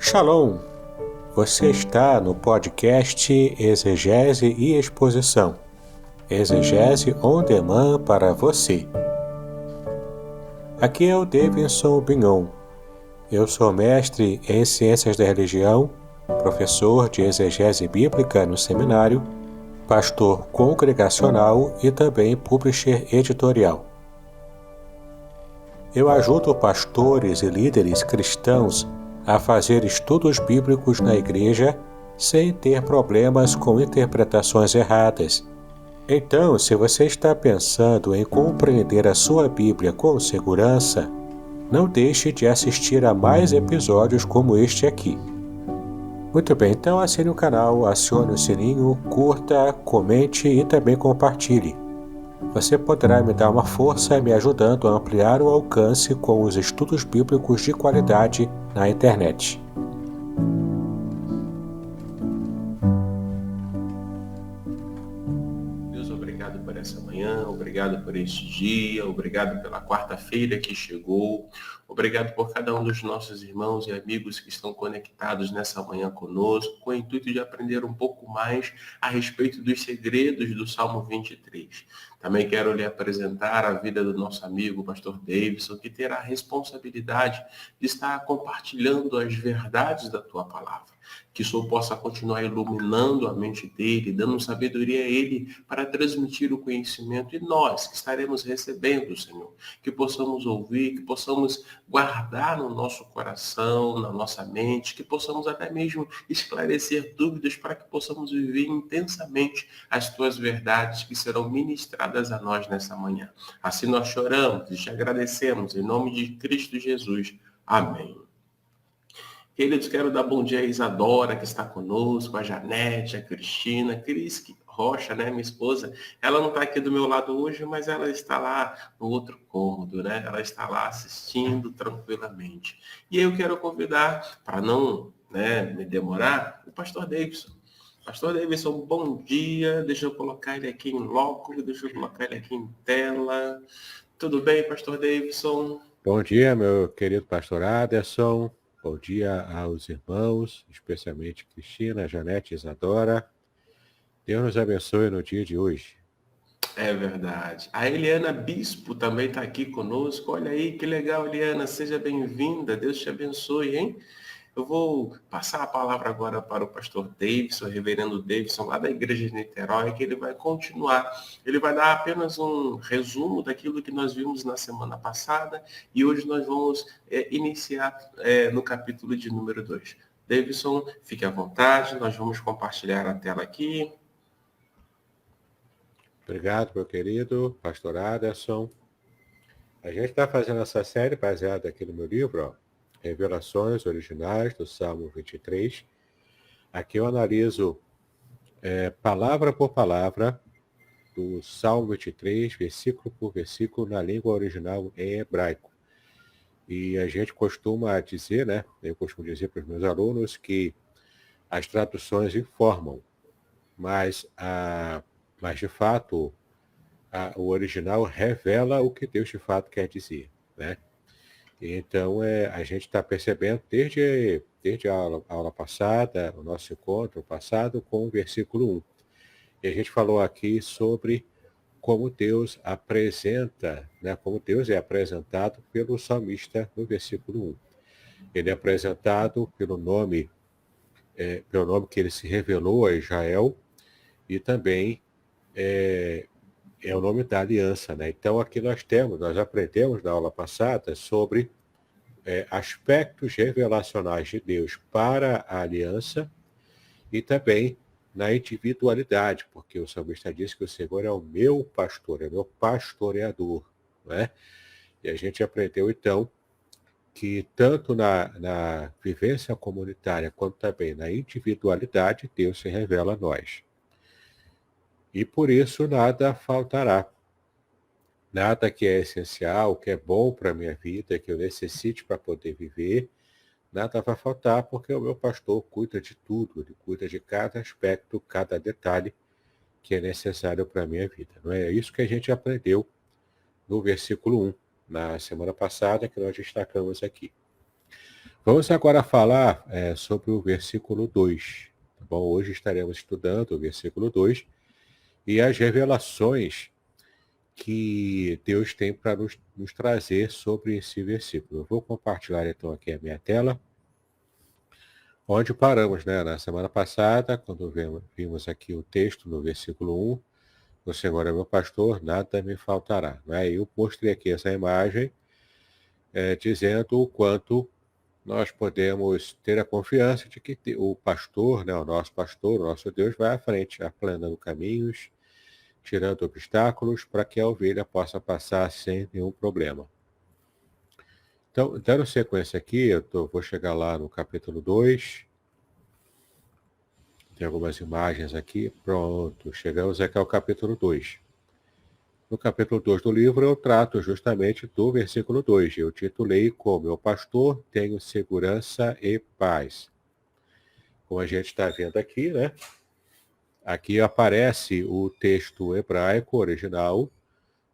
Shalom! Você está no podcast Exegese e Exposição. Exegese on demand para você. Aqui é o Davidson Bignon. Eu sou mestre em Ciências da Religião, professor de Exegese Bíblica no seminário, pastor congregacional e também publisher editorial. Eu ajudo pastores e líderes cristãos a fazer estudos bíblicos na igreja sem ter problemas com interpretações erradas. Então, se você está pensando em compreender a sua Bíblia com segurança, não deixe de assistir a mais episódios como este aqui. Muito bem, então assine o canal, acione o sininho, curta, comente e também compartilhe. Você poderá me dar uma força me ajudando a ampliar o alcance com os estudos bíblicos de qualidade na internet. Deus, obrigado por essa manhã, obrigado por este dia, obrigado pela quarta-feira que chegou, obrigado por cada um dos nossos irmãos e amigos que estão conectados nessa manhã conosco, com o intuito de aprender um pouco mais a respeito dos segredos do Salmo 23. Também quero lhe apresentar a vida do nosso amigo, o pastor Davidson, que terá a responsabilidade de estar compartilhando as verdades da tua palavra. Que o Senhor possa continuar iluminando a mente dele, dando sabedoria a ele para transmitir o conhecimento. E nós que estaremos recebendo, Senhor, que possamos ouvir, que possamos guardar no nosso coração, na nossa mente, que possamos até mesmo esclarecer dúvidas para que possamos viver intensamente as tuas verdades que serão ministradas a nós nessa manhã. Assim nós choramos e te agradecemos em nome de Cristo Jesus. Amém. Queridos, quero dar bom dia a Isadora, que está conosco, a Janete, a Cristina, a Cris Rocha, né, minha esposa. Ela não está aqui do meu lado hoje, mas ela está lá no outro cômodo, né? Ela está lá assistindo tranquilamente. E eu quero convidar, para não, né, me demorar, o pastor Davidson. Pastor Davidson, bom dia. Deixa eu colocar ele aqui em loco, deixa eu colocar ele aqui em tela. Tudo bem, pastor Davidson? Bom dia, meu querido pastor Aderson. Bom dia aos irmãos, especialmente Cristina, Janete e Isadora. Deus nos abençoe no dia de hoje. É verdade. A Eliana Bispo também está aqui conosco. Olha aí, que legal, Eliana. Seja bem-vinda. Deus te abençoe, hein? Eu vou passar a palavra agora para o pastor Davidson, o reverendo Davidson, lá da Igreja de Niterói, que ele vai continuar. Ele vai dar apenas um resumo daquilo que nós vimos na semana passada e hoje nós vamos iniciar no capítulo de número 2. Davidson, fique à vontade, nós vamos compartilhar a tela aqui. Obrigado, meu querido pastor Aderson. A gente está fazendo essa série baseada aqui no meu livro, ó, Revelações Originais do Salmo 23. Aqui eu analiso palavra por palavra do Salmo 23, versículo por versículo, na língua original em hebraico. E a gente costuma dizer, né? Eu costumo dizer para os meus alunos que as traduções informam, mas de fato o original revela o que Deus de fato quer dizer, né? Então a gente está percebendo desde a aula passada, o nosso encontro passado, com o versículo 1. E a gente falou aqui sobre como Deus apresenta, né, como Deus é apresentado pelo salmista no versículo 1. Ele é apresentado pelo nome que ele se revelou a Israel e também é o nome da aliança, né? Então aqui nós aprendemos na aula passada sobre aspectos revelacionais de Deus para a aliança e também na individualidade, porque o salmista diz que o Senhor é o meu pastor, é o meu pastoreador, né? E a gente aprendeu então que tanto na vivência comunitária quanto também na individualidade, Deus se revela a nós. E por isso nada faltará. Nada que é essencial, que é bom para a minha vida, que eu necessite para poder viver, nada vai faltar, porque o meu pastor cuida de tudo, ele cuida de cada aspecto, cada detalhe que é necessário para a minha vida. Não é isso que a gente aprendeu no versículo 1, na semana passada, que nós destacamos aqui. Vamos agora falar sobre o versículo 2. Tá bom? Hoje estaremos estudando o versículo 2 e as revelações que Deus tem para nos trazer sobre esse versículo. Eu vou compartilhar então aqui a minha tela, onde paramos, né? Na semana passada, quando vimos aqui o texto no versículo 1, o Senhor é meu pastor, nada me faltará. Né? Eu mostrei aqui essa imagem dizendo o quanto nós podemos ter a confiança de que o pastor, né, o nosso Deus, vai à frente, aplanando caminhos, tirando obstáculos, para que a ovelha possa passar sem nenhum problema. Então, dando sequência aqui, vou chegar lá no capítulo 2. Tem algumas imagens aqui. Pronto, chegamos aqui ao capítulo 2. No capítulo 2 do livro, eu trato justamente do versículo 2. Eu titulei como meu pastor, tenho segurança e paz. Como a gente está vendo aqui, né? Aqui aparece o texto hebraico original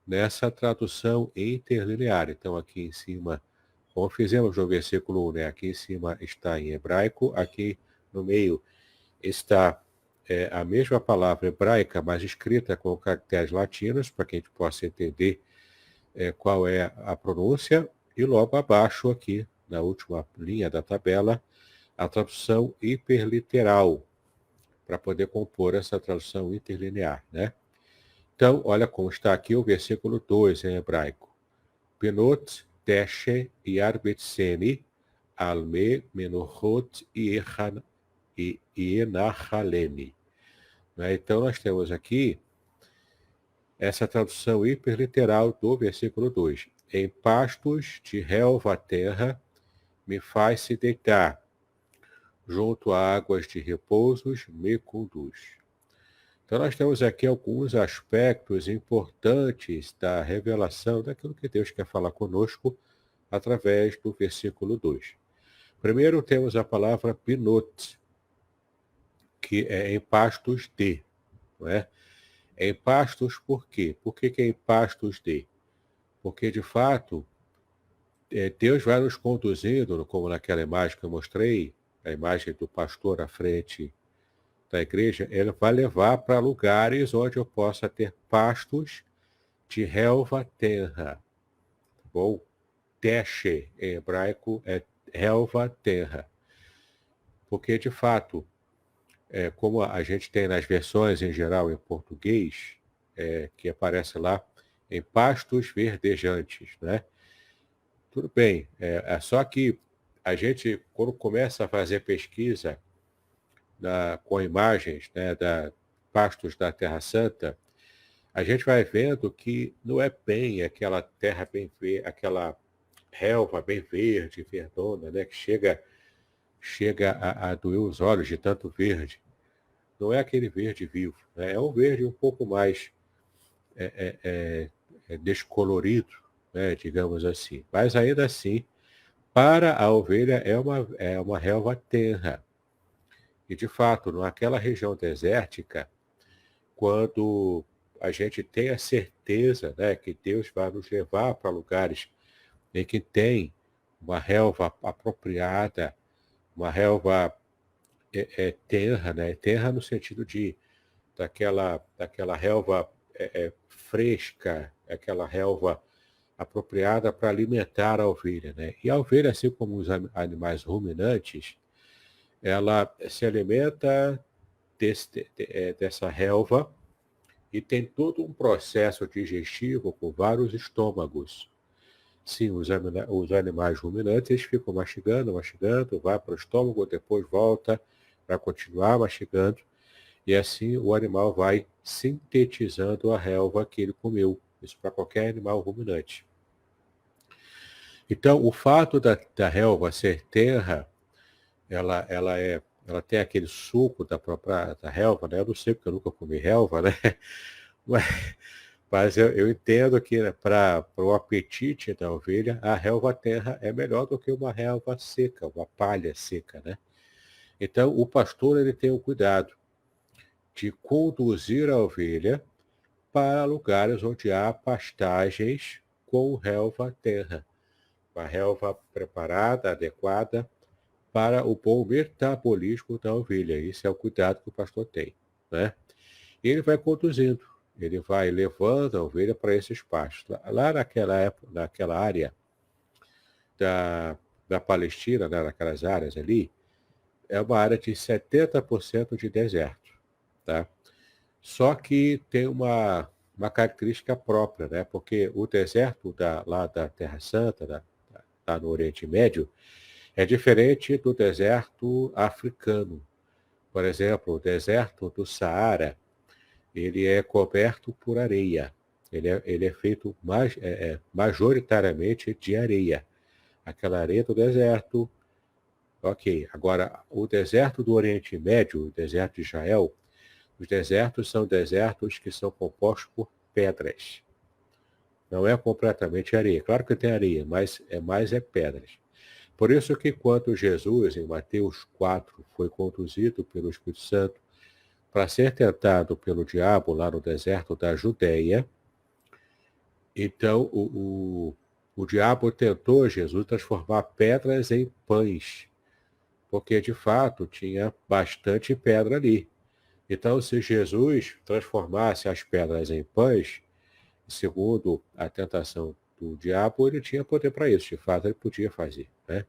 nessa tradução interlinear. Então, aqui em cima, como fizemos no versículo 1, né? Aqui em cima está em hebraico, aqui no meio está a mesma palavra hebraica, mas escrita com caracteres latinos, para que a gente possa entender qual é a pronúncia, e logo abaixo aqui, na última linha da tabela, a tradução hiperliteral, para poder compor essa tradução interlinear, né? Então, olha como está aqui o versículo 2 em hebraico. Benot, Teshe e Arbetseni, Alme, Menorot e Enachaleni. Então, nós temos aqui essa tradução hiperliteral do versículo 2. Em pastos de relva terra, me faz se deitar. Junto a águas de repousos, me conduz. Então, nós temos aqui alguns aspectos importantes da revelação daquilo que Deus quer falar conosco através do versículo 2. Primeiro, temos a palavra pinot, que é em pastos de. Não é? Em pastos por quê? Por que é em pastos de? Porque, de fato, Deus vai nos conduzindo, como naquela imagem que eu mostrei, a imagem do pastor à frente da igreja, ele vai levar para lugares onde eu possa ter pastos de relva tenra. Tá bom? Teshe, em hebraico, é relva tenra. Porque, de fato, como a gente tem nas versões em geral em português, que aparece lá, em pastos verdejantes, né? Tudo bem, é só que a gente, quando começa a fazer pesquisa com imagens, né, da pastos da Terra Santa, a gente vai vendo que não é bem aquela terra bem verde, aquela relva bem verde, verdona, né, que chega a doer os olhos de tanto verde. Não é aquele verde vivo, né? É um verde um pouco mais descolorido, né, digamos assim. Mas ainda assim, para a ovelha é uma relva tenra. E, de fato, naquela região desértica, quando a gente tem a certeza, né, que Deus vai nos levar para lugares em que tem uma relva apropriada, uma relva tenra, né? Tenra no sentido daquela relva fresca, aquela relva apropriada para alimentar a ovelha, né? E a ovelha, assim como os animais ruminantes, ela se alimenta dessa relva e tem todo um processo digestivo com vários estômagos. Sim, os animais ruminantes eles ficam mastigando, vai para o estômago, depois volta para continuar mastigando, e assim o animal vai sintetizando a relva que ele comeu. Isso para qualquer animal ruminante. Então, o fato da relva ser terra, ela tem aquele suco da própria da relva, né? Eu não sei porque eu nunca comi relva, né? Mas, mas eu entendo que, né, para o apetite da ovelha, a relva terra é melhor do que uma relva seca, uma palha seca, né? Então, o pastor ele tem o cuidado de conduzir a ovelha para lugares onde há pastagens com relva terra. Uma relva preparada, adequada, para o bom metabolismo da ovelha. Esse é o cuidado que o pastor tem, né? E ele vai conduzindo, ele vai levando a ovelha para esses pastos. Lá naquela época, naquela área da Palestina, né, naquelas áreas ali, é uma área de 70% de deserto, tá? Só que tem uma característica própria, né? Porque o deserto lá da Terra Santa, lá no Oriente Médio, é diferente do deserto africano. Por exemplo, o deserto do Saara, ele é coberto por areia. Ele é feito majoritariamente de areia. Aquela areia do deserto, ok. Agora, o deserto do Oriente Médio, o deserto de Israel, os desertos são desertos que são compostos por pedras. Não é completamente areia. Claro que tem areia, mas é pedras. Por isso que quando Jesus, em Mateus 4, foi conduzido pelo Espírito Santo para ser tentado pelo diabo lá no deserto da Judéia, então o diabo tentou Jesus transformar pedras em pães, porque de fato tinha bastante pedra ali. Então, se Jesus transformasse as pedras em pães, segundo a tentação do diabo, ele tinha poder para isso. De fato, ele podia fazer, né?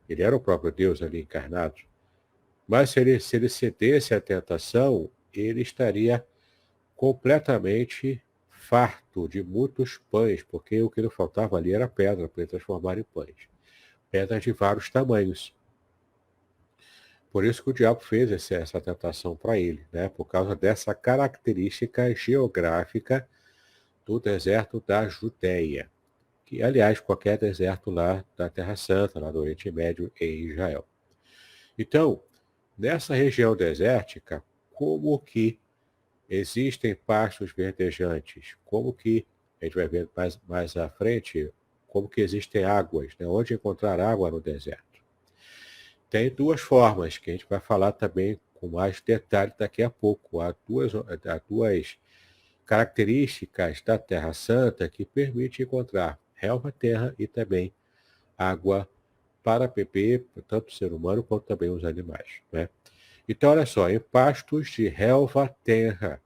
Ele era o próprio Deus ali encarnado. Mas se ele cedesse à tentação, ele estaria completamente farto de muitos pães, porque o que lhe faltava ali era pedra para ele transformar em pães. Pedras de vários tamanhos. Por isso que o diabo fez essa tentação para ele, né? Por causa dessa característica geográfica do deserto da Judéia, que, aliás, qualquer deserto lá da Terra Santa, lá do Oriente Médio, em Israel. Então, nessa região desértica, como que existem pastos verdejantes? Como que, a gente vai ver mais à frente, como que existem águas, né? Onde encontrar água no deserto? Tem duas formas, que a gente vai falar também com mais detalhe daqui a pouco. Há duas características da Terra Santa que permitem encontrar relva, terra e também água para beber, tanto o ser humano quanto também os animais, né? Então, olha só, em pastos de relva terra,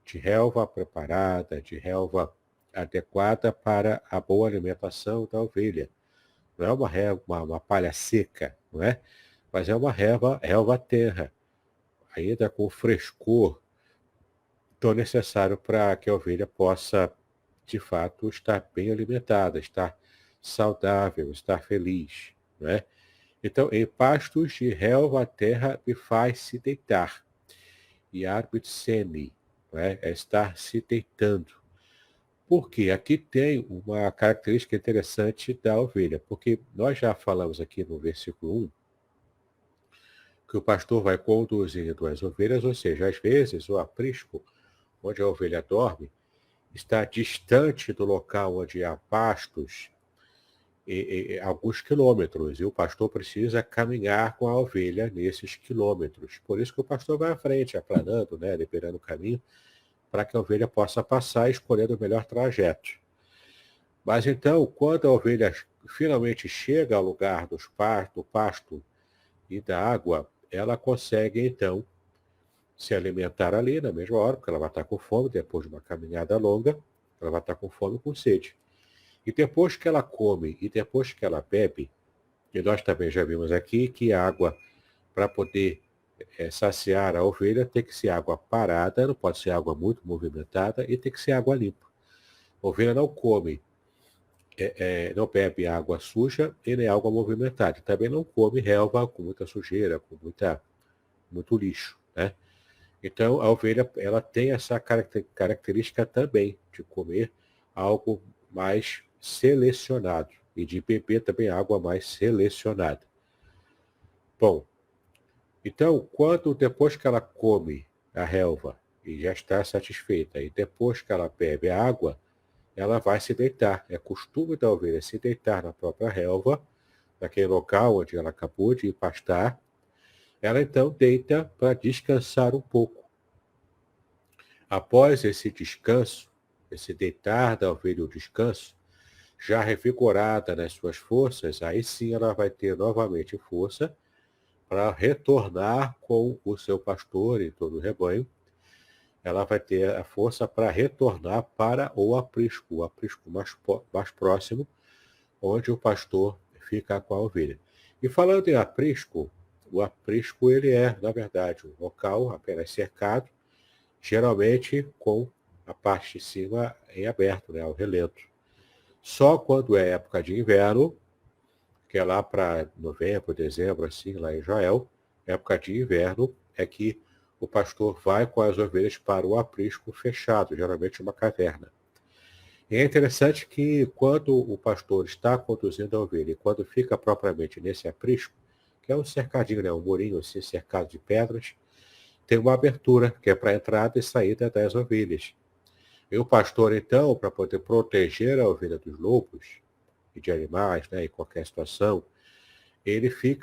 de relva preparada, de relva adequada para a boa alimentação da ovelha. Não é uma palha seca, não é? Mas é uma relva terra, ainda com frescor tão necessário para que a ovelha possa, de fato, estar bem alimentada, estar saudável, estar feliz, não é? Então, em pastos de relva a terra me faz se deitar. E arbitsene, é estar se deitando. Por quê? Aqui tem uma característica interessante da ovelha, porque nós já falamos aqui no versículo 1 que o pastor vai conduzindo as ovelhas, ou seja, às vezes o aprisco, onde a ovelha dorme, está distante do local onde há pastos alguns quilômetros, e o pastor precisa caminhar com a ovelha nesses quilômetros. Por isso que o pastor vai à frente, aplanando, né, liberando o caminho, para que a ovelha possa passar escolhendo o melhor trajeto. Mas então, quando a ovelha finalmente chega ao lugar do pasto e da água, ela consegue então se alimentar ali na mesma hora, porque ela vai estar com fome, depois de uma caminhada longa, ela vai estar com fome e com sede. E depois que ela come e depois que ela bebe, e nós também já vimos aqui que a água, para poder saciar a ovelha, tem que ser água parada, não pode ser água muito movimentada e tem que ser água limpa. A ovelha não come, não bebe água suja e nem água movimentada. Também não come relva com muita sujeira, com muito lixo, né? Então, a ovelha ela tem essa característica também de comer algo mais selecionado e de beber também água mais selecionada. Bom, então, depois que ela come a relva e já está satisfeita, e depois que ela bebe a água, ela vai se deitar. É costume da ovelha se deitar na própria relva, naquele local onde ela acabou de pastar. Ela então deita para descansar um pouco. Após esse descanso, esse deitar da ovelha, o descanso, já revigorada nas suas forças, aí sim ela vai ter novamente força para retornar com o seu pastor e todo o rebanho. Ela vai ter a força para retornar para o aprisco mais próximo, onde o pastor fica com a ovelha. E falando em aprisco, o aprisco ele é, na verdade, um local apenas cercado, geralmente com a parte de cima em aberto, né, ao relento. Só quando é época de inverno, que é lá para novembro, dezembro, assim, lá em Israel, época de inverno, é que o pastor vai com as ovelhas para o aprisco fechado, geralmente uma caverna. E é interessante que quando o pastor está conduzindo a ovelha e quando fica propriamente nesse aprisco, que é um cercadinho, né, um murinho assim, cercado de pedras, tem uma abertura, que é para a entrada e saída das ovelhas. E o pastor, então, para poder proteger a ovelha dos lobos e de animais, né, em qualquer situação, ele se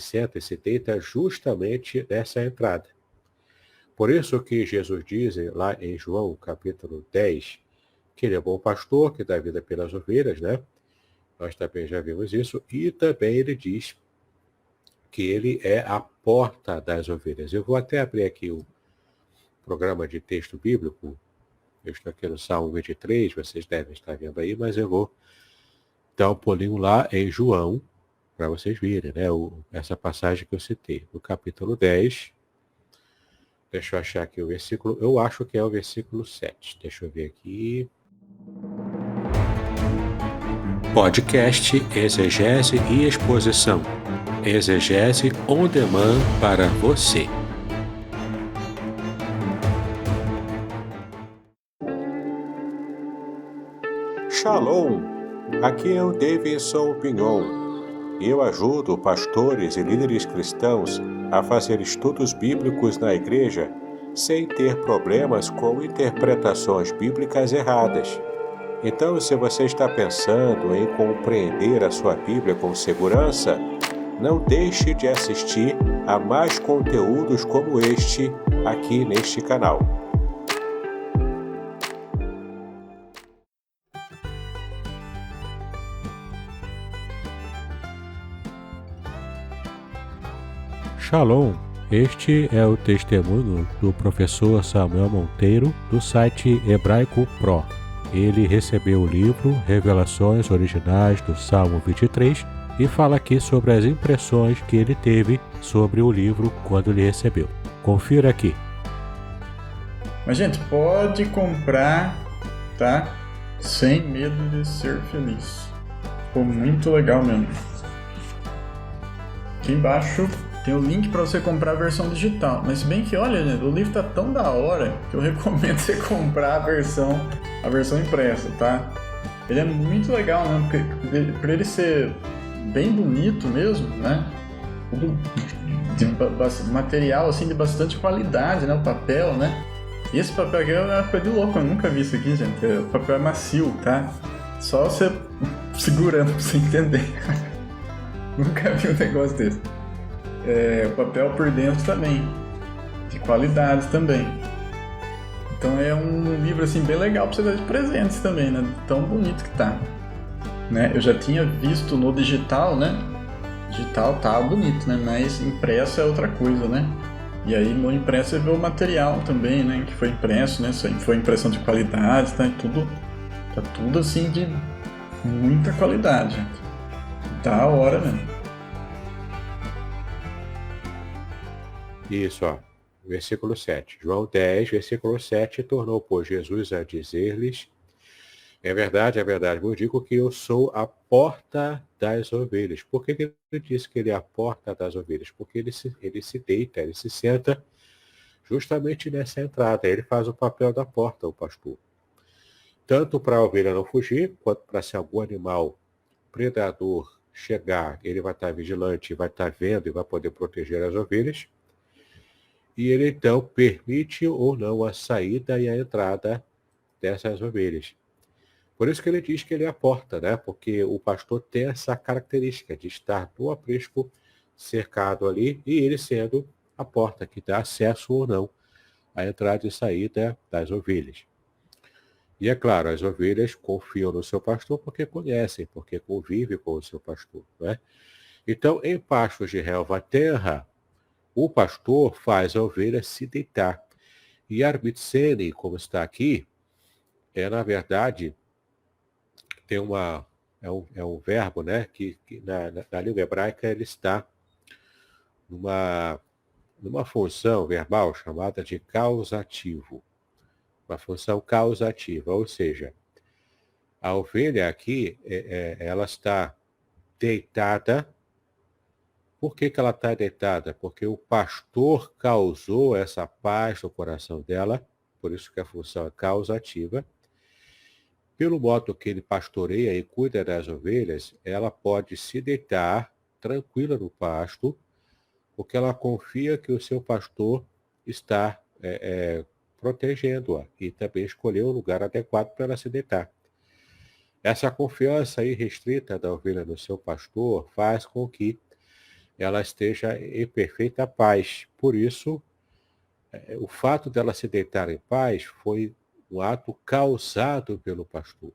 senta e se deita justamente nessa entrada. Por isso que Jesus diz lá em João, capítulo 10, que ele é bom pastor, que dá vida pelas ovelhas, né? Nós também já vimos isso. E também ele diz que ele é a porta das ovelhas. Eu vou até abrir aqui o programa de texto bíblico. Eu estou aqui no Salmo 23, vocês devem estar vendo aí, mas eu vou dar um pulinho lá em João, para vocês verem, né? Essa passagem que eu citei, no capítulo 10. Deixa eu achar aqui o versículo. Eu acho que é o versículo 7. Deixa eu ver aqui. Podcast Exegese e Exposição. Exegese on demand para você. Shalom! Aqui é o Davidson Pignon. Eu ajudo pastores e líderes cristãos a fazer estudos bíblicos na igreja sem ter problemas com interpretações bíblicas erradas. Então, se você está pensando em compreender a sua Bíblia com segurança, não deixe de assistir a mais conteúdos como este aqui neste canal. Shalom! Este é o testemunho do professor Samuel Monteiro, do site Hebraico Pro. Ele recebeu o livro Revelações Originais do Salmo 23 e fala aqui sobre as impressões que ele teve sobre o livro quando ele recebeu. Confira aqui. Mas, gente, pode comprar, tá? Sem medo de ser feliz. Ficou muito legal mesmo. Aqui embaixo tem o link para você comprar a versão digital. Mas se bem que, olha, gente, o livro tá tão da hora que eu recomendo você comprar a versão impressa, tá? Ele é muito legal, né? Porque por ele ser bem bonito mesmo, né? De material assim de bastante qualidade, né? O papel, né? E esse papel aqui é uma coisa de louco, eu nunca vi isso aqui, gente. O papel é macio, tá? Só você segurando pra você entender. Nunca vi um negócio desse. O papel por dentro também, de qualidade também. Então é um livro assim bem legal pra você dar de presentes também, né? Tão bonito que tá. Né? Eu já tinha visto no digital, né? Digital tá bonito, né? Mas impresso é outra coisa, né? E aí no impresso você vê o material também, né? Que foi impresso, né? Foi impressão de qualidade, tá? Tá tudo assim de muita qualidade, gente. Da hora mesmo. Isso, ó. Versículo 7. João 10, versículo 7. Tornou, pois, Jesus a dizer-lhes: é verdade, vos digo que eu sou a porta das ovelhas. Por que ele disse que ele é a porta das ovelhas? Porque ele se deita, ele se senta justamente nessa entrada. Ele faz o papel da porta, o pastor. Tanto para a ovelha não fugir, quanto para se algum animal predador chegar, ele vai estar vigilante, vai estar vendo e vai poder proteger as ovelhas. E ele então permite ou não a saída e a entrada dessas ovelhas. Por isso que ele diz que ele é a porta, né? Porque o pastor tem essa característica de estar no aprisco, cercado ali, e ele sendo a porta que dá acesso ou não à entrada e saída das ovelhas. E é claro, as ovelhas confiam no seu pastor porque conhecem, porque convivem com o seu pastor, né? Então, em pastos de relva terra, o pastor faz a ovelha se deitar. E arbitsene, como está aqui, na verdade, tem é um verbo, né, que na língua hebraica ele está numa função verbal chamada de causativo. Uma função causativa, ou seja, a ovelha aqui, ela está deitada. Por que ela está deitada? Porque o pastor causou essa paz no coração dela, por isso que a função é causativa. Pelo modo que ele pastoreia e cuida das ovelhas, ela pode se deitar tranquila no pasto, porque ela confia que o seu pastor está protegendo-a e também escolheu o lugar adequado para ela se deitar. Essa confiança irrestrita da ovelha no seu pastor faz com que ela esteja em perfeita paz. Por isso, o fato dela se deitar em paz foi um ato causado pelo pastor.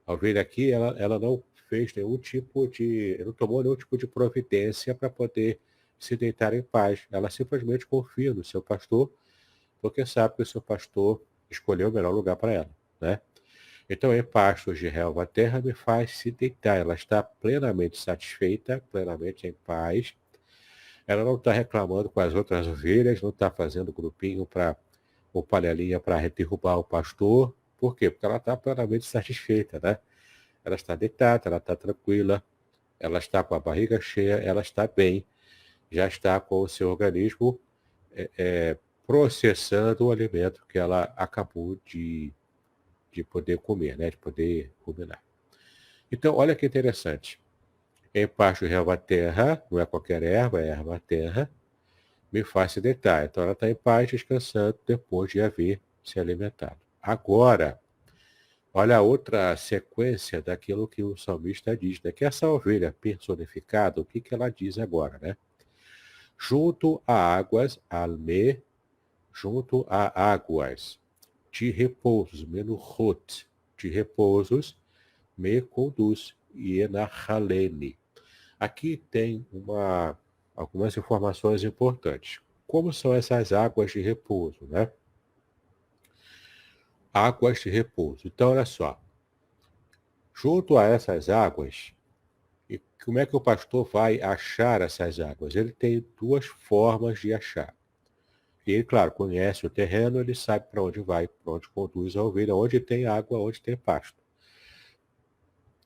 A ovelha aqui, ela não fez não tomou nenhum tipo de providência para poder se deitar em paz. Ela simplesmente confia no seu pastor, porque sabe que o seu pastor escolheu o melhor lugar para ela, né? Então, em pastos de relva terra me faz se deitar. Ela está plenamente satisfeita, plenamente em paz. Ela não está reclamando com as outras ovelhas, não está fazendo grupinho ou panelinha para derrubar o pastor. Por quê? Porque ela está plenamente satisfeita, né? Ela está deitada, ela está tranquila, ela está com a barriga cheia, ela está bem, já está com o seu organismo processando o alimento que ela acabou de poder comer, né? De poder ruminar. Então, olha que interessante. Em pasto de relva terra, não é qualquer erva, é erva terra, me faz se deitar. Então ela está em paz, descansando, depois de haver se alimentado. Agora, olha a outra sequência daquilo que o salmista diz, né? Que essa ovelha personificada, o que ela diz agora, né? Junto a águas, alme, junto a águas de repousos, menuhot, de repousos, me conduz, Yenachalene. Aqui tem algumas informações importantes. Como são essas águas de repouso, né? Águas de repouso. Então, olha só. Junto a essas águas, e como é que o pastor vai achar essas águas? Ele tem duas formas de achar. E ele, claro, conhece o terreno, ele sabe para onde vai, para onde conduz a ovelha, onde tem água, onde tem pasto.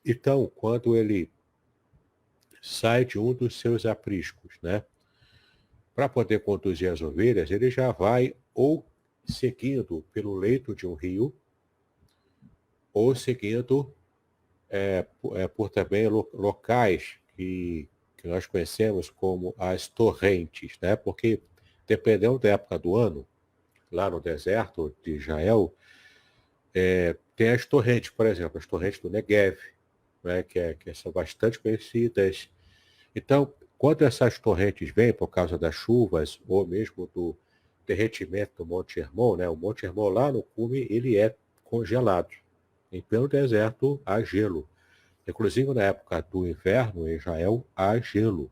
Então, quando ele sai de um dos seus apriscos, né? Para poder conduzir as ovelhas, ele já vai ou seguindo pelo leito de um rio, ou seguindo por também locais que nós conhecemos como as torrentes, né? Porque dependendo da época do ano, lá no deserto de Israel, tem as torrentes, por exemplo, as torrentes do Negev, né? que são bastante conhecidas. Então, quando essas torrentes vêm por causa das chuvas, ou mesmo do derretimento do Monte Hermon, né? O Monte Hermon lá no cume, ele é congelado. E pelo deserto há gelo. Inclusive na época do inverno em Israel há gelo.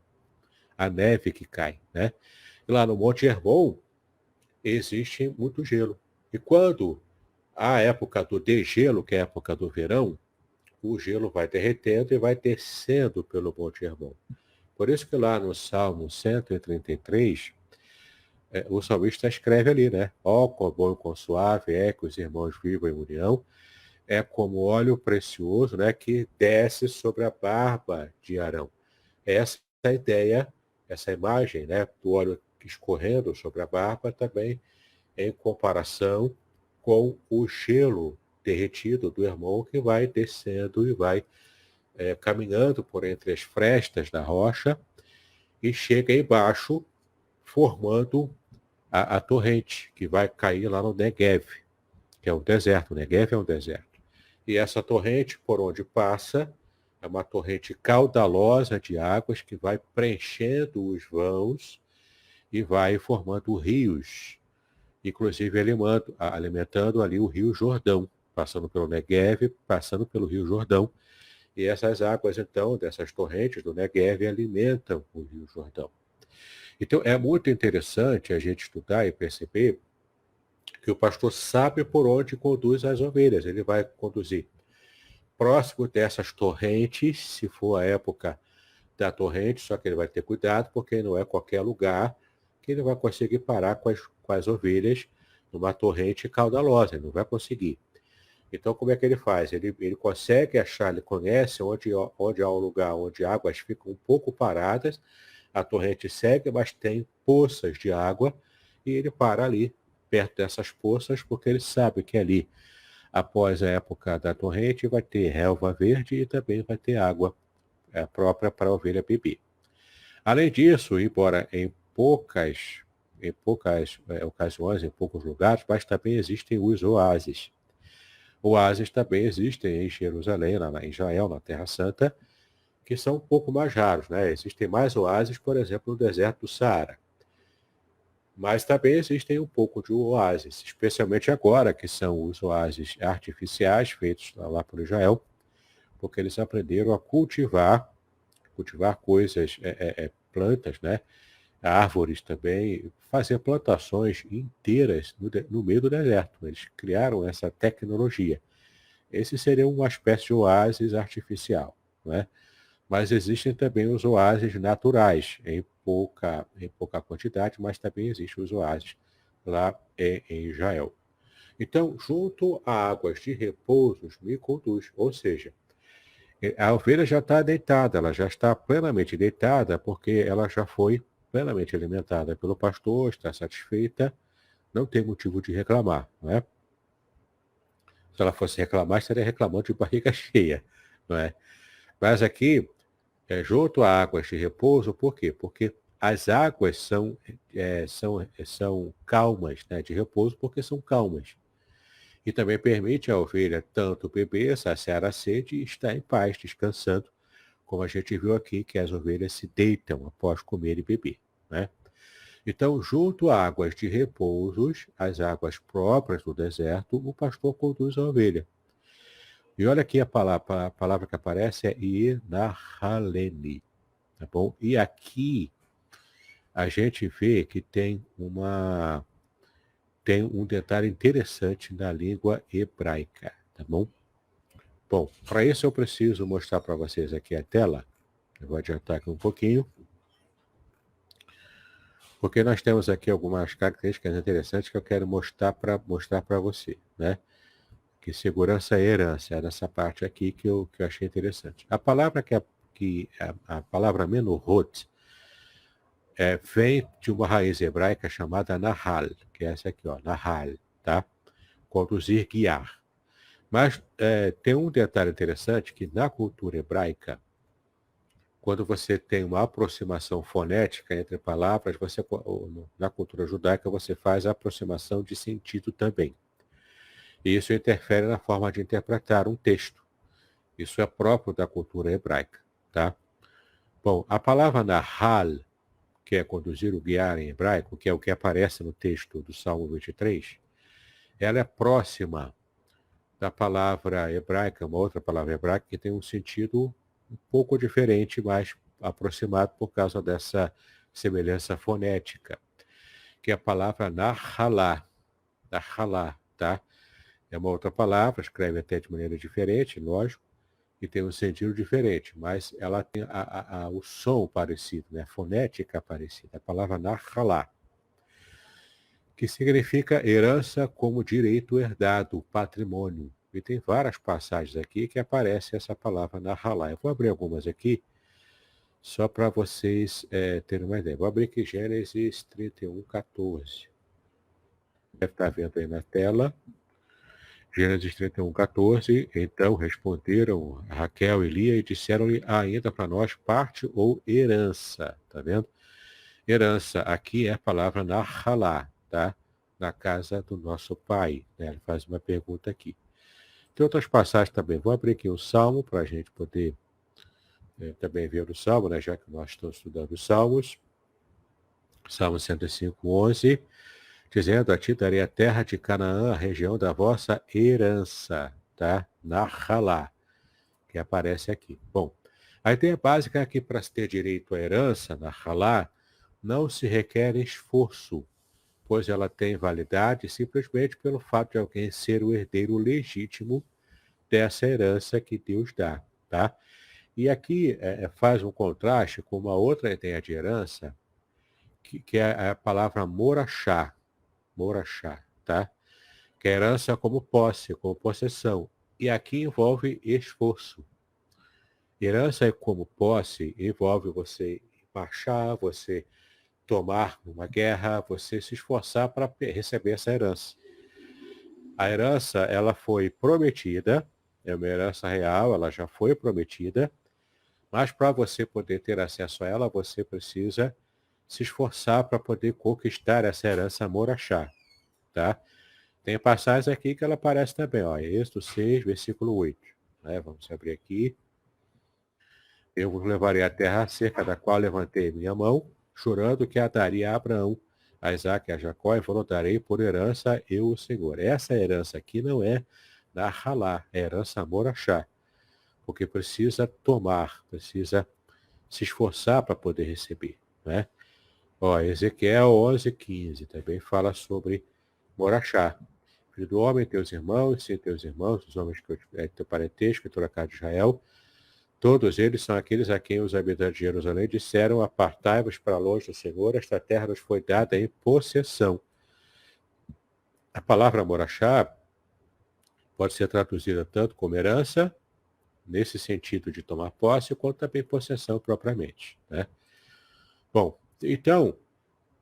A neve que cai, né? E lá no Monte Hermon existe muito gelo. E quando a época do degelo, que é a época do verão, o gelo vai derretendo e vai descendo pelo Monte Hermon. Por isso que lá no Salmo 133, o salmista escreve ali, né? Ó, quão bom e quão suave é que os irmãos vivam em união, é como óleo precioso, né? Que desce sobre a barba de Arão. Essa é a ideia, essa imagem, né? Do óleo escorrendo sobre a barba também em comparação com o gelo derretido do irmão que vai descendo e vai caminhando por entre as frestas da rocha e chega embaixo, formando a torrente, que vai cair lá no Negev, que é um deserto. O Negev é um deserto. E essa torrente, por onde passa, é uma torrente caudalosa de águas que vai preenchendo os vãos e vai formando rios, inclusive alimentando ali o Rio Jordão, passando pelo Negev, passando pelo Rio Jordão. E essas águas, então, dessas torrentes do Negev alimentam o Rio Jordão. Então, é muito interessante a gente estudar e perceber que o pastor sabe por onde conduz as ovelhas. Ele vai conduzir próximo dessas torrentes, se for a época da torrente, só que ele vai ter cuidado, porque não é qualquer lugar que ele vai conseguir parar com as ovelhas numa torrente caudalosa, ele não vai conseguir. Então, como é que ele faz? Ele consegue achar, ele conhece onde há um lugar onde águas ficam um pouco paradas, a torrente segue, mas tem poças de água, e ele para ali, perto dessas poças, porque ele sabe que ali, após a época da torrente, vai ter relva verde e também vai ter água própria para a ovelha beber. Além disso, embora em poucas ocasiões, em poucos lugares, mas também existem os oásis. Oásis também existem em Jerusalém, em Israel, na Terra Santa, que são um pouco mais raros, né? Existem mais oásis, por exemplo, no deserto do Saara. Mas também existem um pouco de oásis, especialmente agora, que são os oásis artificiais feitos lá por Israel, porque eles aprenderam a cultivar coisas, plantas, né? Árvores também, fazer plantações inteiras no meio do deserto. Eles criaram essa tecnologia. Esse seria uma espécie de oásis artificial, né? Mas existem também os oásis naturais, em pouca quantidade, mas também existem os oásis lá em Israel. Então, junto a águas de repouso, me conduz, ou seja, a ovelha já está deitada, ela já está plenamente deitada, porque ela já foi plenamente alimentada pelo pastor, está satisfeita, não tem motivo de reclamar, não é? Se ela fosse reclamar, estaria reclamando de barriga cheia, não é? Mas aqui, junto a águas de repouso, por quê? Porque as águas são calmas, né, de repouso, porque são calmas. E também permite à ovelha tanto beber, saciar a sede e estar em paz, descansando, como a gente viu aqui, que as ovelhas se deitam após comer e beber, né? Então, junto a águas de repousos, as águas próprias do deserto, o pastor conduz a ovelha. E olha aqui a palavra que aparece é Ienahaleni, tá bom? E aqui a gente vê que tem um detalhe interessante na língua hebraica, tá bom? Bom, para isso eu preciso mostrar para vocês aqui a tela. Eu vou adiantar aqui um pouquinho. Porque nós temos aqui algumas características interessantes que eu quero mostrar para você, né? Que segurança e herança é nessa parte aqui que eu achei interessante. A palavra a palavra menorot vem de uma raiz hebraica chamada nahal, que é essa aqui, ó, nahal, tá? Conduzir, guiar. Mas tem um detalhe interessante que na cultura hebraica, quando você tem uma aproximação fonética entre palavras, na cultura judaica você faz a aproximação de sentido também. E isso interfere na forma de interpretar um texto. Isso é próprio da cultura hebraica, tá? Bom, a palavra nahal, que é conduzir ou guiar em hebraico, que é o que aparece no texto do Salmo 23, ela é próxima da palavra hebraica, uma outra palavra hebraica que tem um sentido um pouco diferente, mas aproximado por causa dessa semelhança fonética, que é a palavra nahalá, tá? É uma outra palavra, escreve até de maneira diferente, lógico, e tem um sentido diferente, mas ela tem o som parecido, né? A fonética parecida, a palavra nahalá, que significa herança como direito herdado, patrimônio. E tem várias passagens aqui que aparece essa palavra nahalá. Eu vou abrir algumas aqui, só para vocês terem uma ideia. Vou abrir aqui Gênesis 31, 14. Deve estar vendo aí na tela. Gênesis 31, 14. Então responderam Raquel e Lia e disseram-lhe ainda para nós parte ou herança. Tá vendo? Herança aqui é a palavra nahalá, tá? Na casa do nosso pai. Né? Ele faz uma pergunta aqui. Tem outras passagens também. Vou abrir aqui o Salmo para a gente poder também ver o Salmo, né? Já que nós estamos estudando os Salmos. Salmo 105, 11. dizendo: a ti darei a terra de Canaã, a região da vossa herança, tá? Nahalá, que aparece aqui. Bom, a ideia básica é que para se ter direito à herança, Nahalá, não se requer esforço, pois ela tem validade simplesmente pelo fato de alguém ser o herdeiro legítimo dessa herança que Deus dá, tá? E aqui faz um contraste com uma outra ideia de herança, que é a palavra morachá, tá? Que é herança como posse, como possessão. E aqui envolve esforço. Herança como posse envolve você marchar, você tomar uma guerra, você se esforçar para receber essa herança. A herança, ela foi prometida, é uma herança real, ela já foi prometida, mas para você poder ter acesso a ela, você precisa se esforçar para poder conquistar essa herança morachá, tá? Tem passagens aqui que ela aparece também, ó, Êxodo 6, versículo 8. Né? Vamos abrir aqui. Eu vos levarei à terra acerca da qual levantei minha mão, chorando que a daria a Abraão, a Isaac e a Jacó, e vos darei por herança eu, o Senhor. Essa herança aqui não é da Halá, é herança morachá, porque precisa tomar, precisa se esforçar para poder receber, né? Ó, Ezequiel 11:15 também fala sobre morachá. Filho do homem, teus irmãos, sim, teus irmãos, os homens que teu parentesco, toda a casa de Israel, todos eles são aqueles a quem os habitantes de Jerusalém disseram: apartai-vos para longe do Senhor, esta terra nos foi dada em possessão. A palavra morachá pode ser traduzida tanto como herança, nesse sentido de tomar posse, quanto também possessão propriamente, né? Bom, então,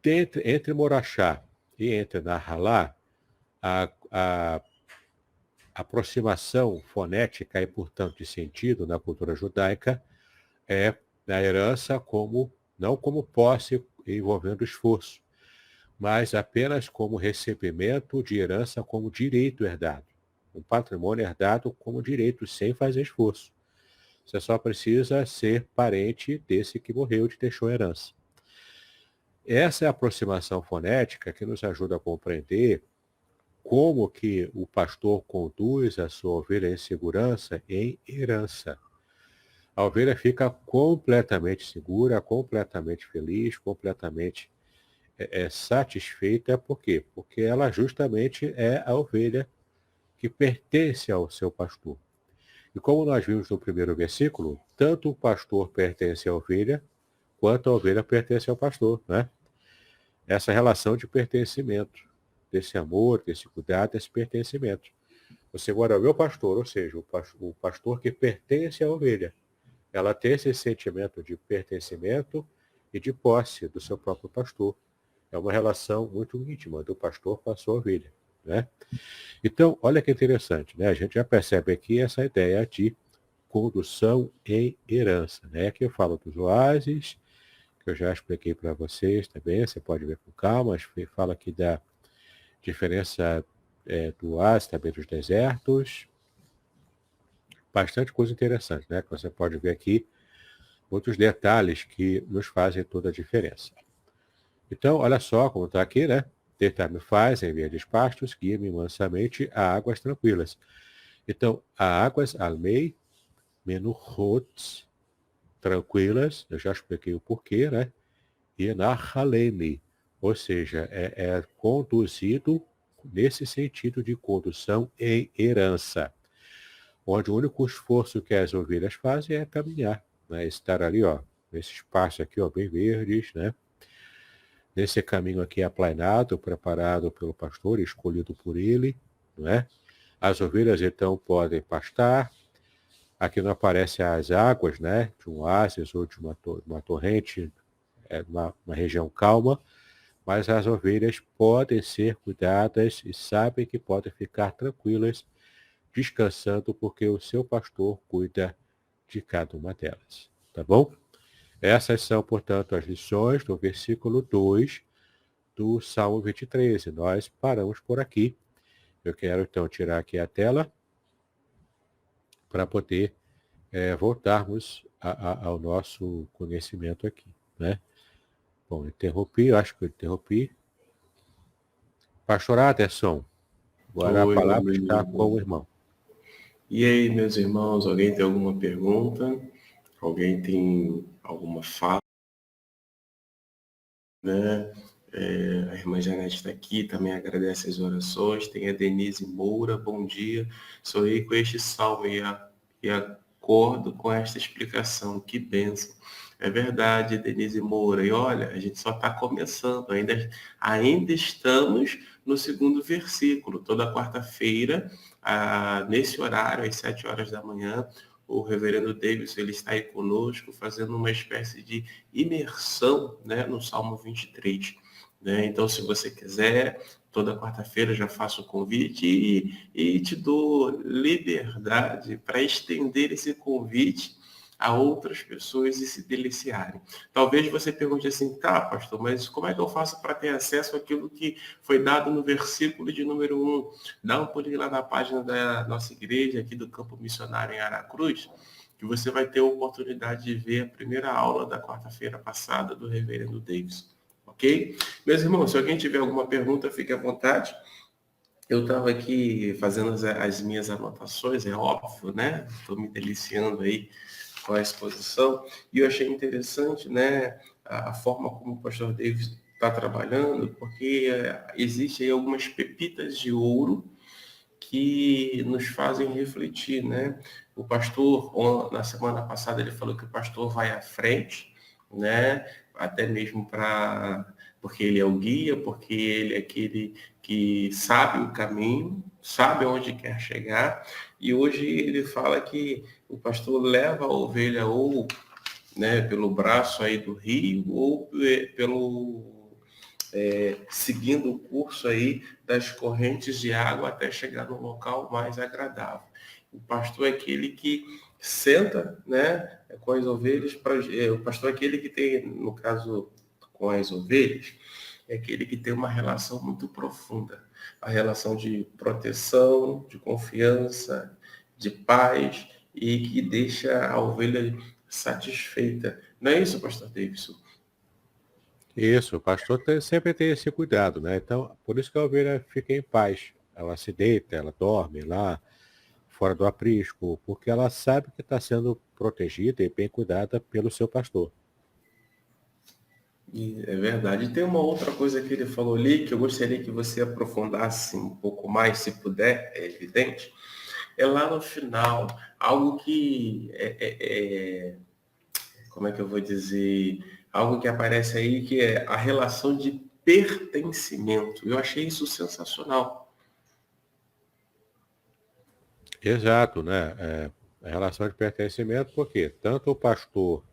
entre morachá e entre nahalá, a aproximação fonética e, portanto, de sentido na cultura judaica é a herança como, não como posse envolvendo esforço, mas apenas como recebimento de herança como direito herdado. Um patrimônio herdado como direito, sem fazer esforço. Você só precisa ser parente desse que morreu e te deixou herança. Essa é a aproximação fonética que nos ajuda a compreender como que o pastor conduz a sua ovelha em segurança em herança. A ovelha fica completamente segura, completamente feliz, completamente satisfeita. Por quê? Porque ela justamente é a ovelha que pertence ao seu pastor. E como nós vimos no primeiro versículo, tanto o pastor pertence à ovelha, quanto a ovelha pertence ao pastor, né? Essa relação de pertencimento, desse amor, desse cuidado, desse pertencimento. O Senhor é o meu pastor, ou seja, o pastor que pertence à ovelha. Ela tem esse sentimento de pertencimento e de posse do seu próprio pastor. É uma relação muito íntima do pastor com a sua ovelha, né? Então, olha que interessante, né? A gente já percebe aqui essa ideia de condução em herança, né? Que eu falo dos oásis, que eu já expliquei para vocês também, você pode ver com calma, mas fala aqui da diferença do oásis, também dos desertos. Bastante coisa interessante, né? Que você pode ver aqui outros detalhes que nos fazem toda a diferença. Então, olha só como está aqui, né? Deitar-me faz em verdes pastos, guia-me mansamente a águas tranquilas. Então, a águas almei, menuhot, tranquilas, eu já expliquei o porquê, né? E nahaleni, ou seja, é conduzido nesse sentido de condução em herança, onde o único esforço que as ovelhas fazem é caminhar, né? Estar ali, ó, nesse espaço aqui, ó, bem verdes, né? Nesse caminho aqui aplainado, preparado pelo pastor, escolhido por ele, não é? As ovelhas, então, podem pastar. Aqui não aparecem as águas, né? De um oásis ou de uma torrente, uma região calma, mas as ovelhas podem ser cuidadas e sabem que podem ficar tranquilas, descansando, porque o seu pastor cuida de cada uma delas. Tá bom? Essas são, portanto, as lições do versículo 2 do Salmo 23. E nós paramos por aqui. Eu quero, então, tirar aqui a tela para poder voltarmos ao nosso conhecimento aqui, né? Bom, eu acho que eu interrompi. Pastor Aderson, agora a Oi, meu palavra está amigo. com o irmão. E aí, meus irmãos, alguém tem alguma pergunta? Alguém tem alguma fala, né? A irmã Janete está aqui, também agradece as orações. Tem a Denise Moura, bom dia. Sorri com este salmo e acordo com esta explicação. Que bênção. É verdade, Denise Moura. E olha, a gente só está começando, ainda estamos no segundo versículo. Toda quarta-feira, nesse horário, às 7 horas da manhã, o reverendo Davis, ele está aí conosco, fazendo uma espécie de imersão, né, no Salmo 23. Né? Então, se você quiser, toda quarta-feira já faço o convite e te dou liberdade para estender esse convite a outras pessoas e se deliciarem. Talvez você pergunte assim, tá, pastor, mas como é que eu faço para ter acesso àquilo que foi dado no versículo de número 1? Dá um pulinho lá na página da nossa igreja, aqui do Campo Missionário em Aracruz, que você vai ter a oportunidade de ver a primeira aula da quarta-feira passada do reverendo Davis. Ok? Meus irmãos, se alguém tiver alguma pergunta, fique à vontade. Eu estava aqui fazendo as minhas anotações, é óbvio, né? Estou me deliciando aí com a exposição. E eu achei interessante, né, a forma como o pastor Davis está trabalhando, porque existe aí algumas pepitas de ouro que nos fazem refletir, né? O pastor, na semana passada, ele falou que o pastor vai à frente, né? Até mesmo porque ele é o guia, porque ele é aquele que sabe o caminho, sabe onde quer chegar. E hoje ele fala que o pastor leva a ovelha ou, né, pelo braço aí do rio ou seguindo o curso aí das correntes de água até chegar no local mais agradável. O pastor é aquele que senta, né, com as ovelhas, o pastor é aquele que tem, no caso, com as ovelhas, é aquele que tem uma relação muito profunda, a relação de proteção, de confiança, de paz, e que deixa a ovelha satisfeita. Não é isso, pastor Davidson? Isso, o pastor sempre tem esse cuidado, né? Então, por isso que a ovelha fica em paz. Ela se deita, ela dorme lá, fora do aprisco, porque ela sabe que está sendo protegida e bem cuidada pelo seu pastor. É verdade. E tem uma outra coisa que ele falou ali que eu gostaria que você aprofundasse um pouco mais, se puder, é evidente. É lá no final, algo que como é que eu vou dizer? Algo que aparece aí que é a relação de pertencimento. Eu achei isso sensacional. Exato, né? A relação de pertencimento, porque tanto o pastor,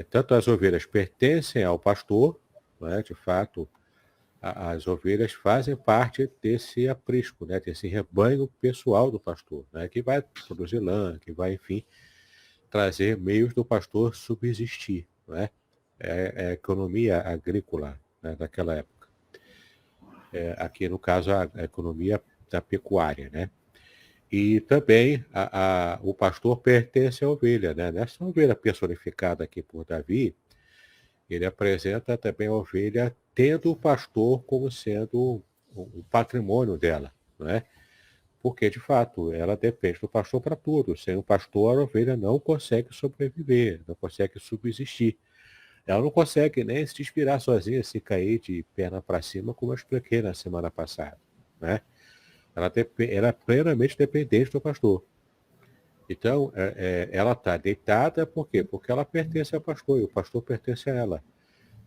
tanto as ovelhas pertencem ao pastor, né? De fato, as ovelhas fazem parte desse aprisco, né? Desse rebanho pessoal do pastor, né? Que vai produzir lã, que vai, enfim, trazer meios do pastor subsistir, né? É a economia agrícola, né, daquela época. Aqui, no caso, a economia da pecuária, né? E também o pastor pertence à ovelha, né? Nessa ovelha personificada aqui por Davi, ele apresenta também a ovelha tendo o pastor como sendo o patrimônio dela, não é? Porque, de fato, ela depende do pastor para tudo. Sem o pastor, a ovelha não consegue sobreviver, não consegue subsistir. Ela não consegue nem se inspirar sozinha, se cair de perna para cima, como eu expliquei na semana passada, né? Ela é plenamente dependente do pastor. Então, ela está deitada por quê? Porque ela pertence ao pastor e o pastor pertence a ela.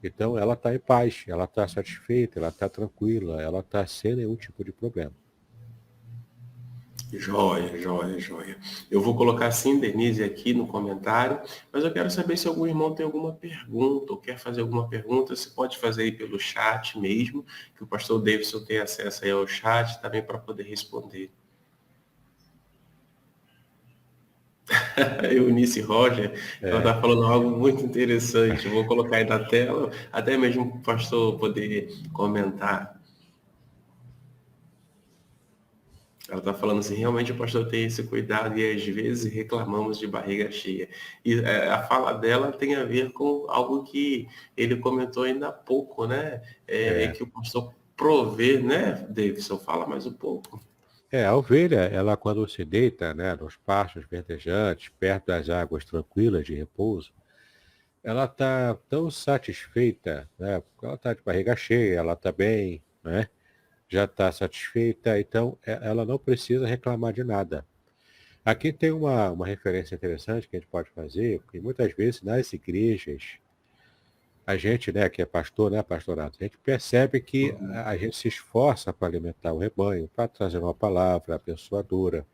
Então, ela está em paz, ela está satisfeita, ela está tranquila, ela está sem nenhum tipo de problema. Joia, joia, joia. Eu vou colocar sim, Denise, aqui no comentário, mas eu quero saber se algum irmão tem alguma pergunta ou quer fazer alguma pergunta. Você pode fazer aí pelo chat mesmo, que o pastor Davidson tem acesso aí ao chat também para poder responder. Eunice Roger, ela está falando algo muito interessante. Eu vou colocar aí na tela, até mesmo para o pastor poder comentar. Ela está falando assim, realmente o pastor tem esse cuidado e às vezes reclamamos de barriga cheia. E a fala dela tem a ver com algo que ele comentou ainda há pouco, né? É, Que o pastor provê, né, Davidson? Fala mais um pouco. a ovelha, ela quando se deita, né, nos pastos verdejantes, perto das águas tranquilas de repouso, ela está tão satisfeita, né, porque ela está de barriga cheia, ela está bem, né, já está satisfeita, então ela não precisa reclamar de nada. Aqui tem uma referência interessante que a gente pode fazer, porque muitas vezes nas igrejas, a gente, né, que é pastor, né, pastorado, a gente percebe que Uhum. a gente se esforça para alimentar o rebanho, para trazer uma palavra abençoadora.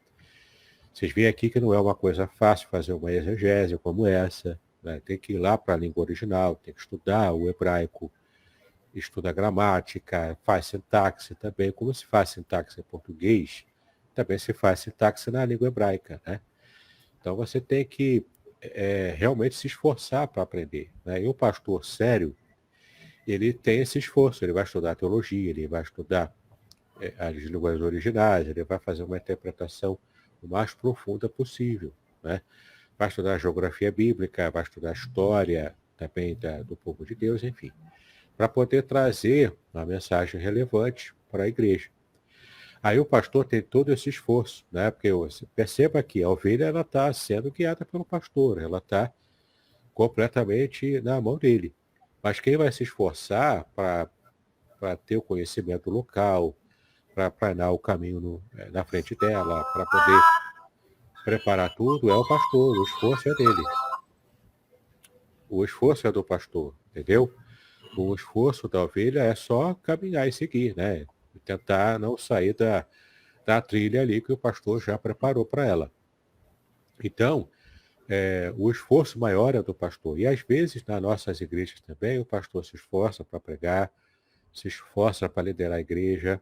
Vocês veem aqui que não é uma coisa fácil fazer uma exegese como essa, né? Tem que ir lá para a língua original, tem que estudar o hebraico, estuda gramática, faz sintaxe também. Como se faz sintaxe em português, também se faz sintaxe na língua hebraica, né? Então você tem que realmente se esforçar para aprender, né? E o pastor sério, ele tem esse esforço, ele vai estudar teologia, ele vai estudar as línguas originais, ele vai fazer uma interpretação o mais profunda possível, né? Vai estudar geografia bíblica, vai estudar história também do povo de Deus, enfim, para poder trazer uma mensagem relevante para a igreja. Aí o pastor tem todo esse esforço, né? Porque você perceba que a ovelha ela está sendo guiada pelo pastor, ela está completamente na mão dele. Mas quem vai se esforçar para ter o conhecimento local, para planear o caminho na frente dela, para poder preparar tudo, é o pastor, o esforço é dele. O esforço é do pastor, entendeu? O esforço da ovelha é só caminhar e seguir, né? E tentar não sair da trilha ali que o pastor já preparou para ela. Então, o esforço maior é do pastor. E às vezes, nas nossas igrejas também, o pastor se esforça para pregar, se esforça para liderar a igreja.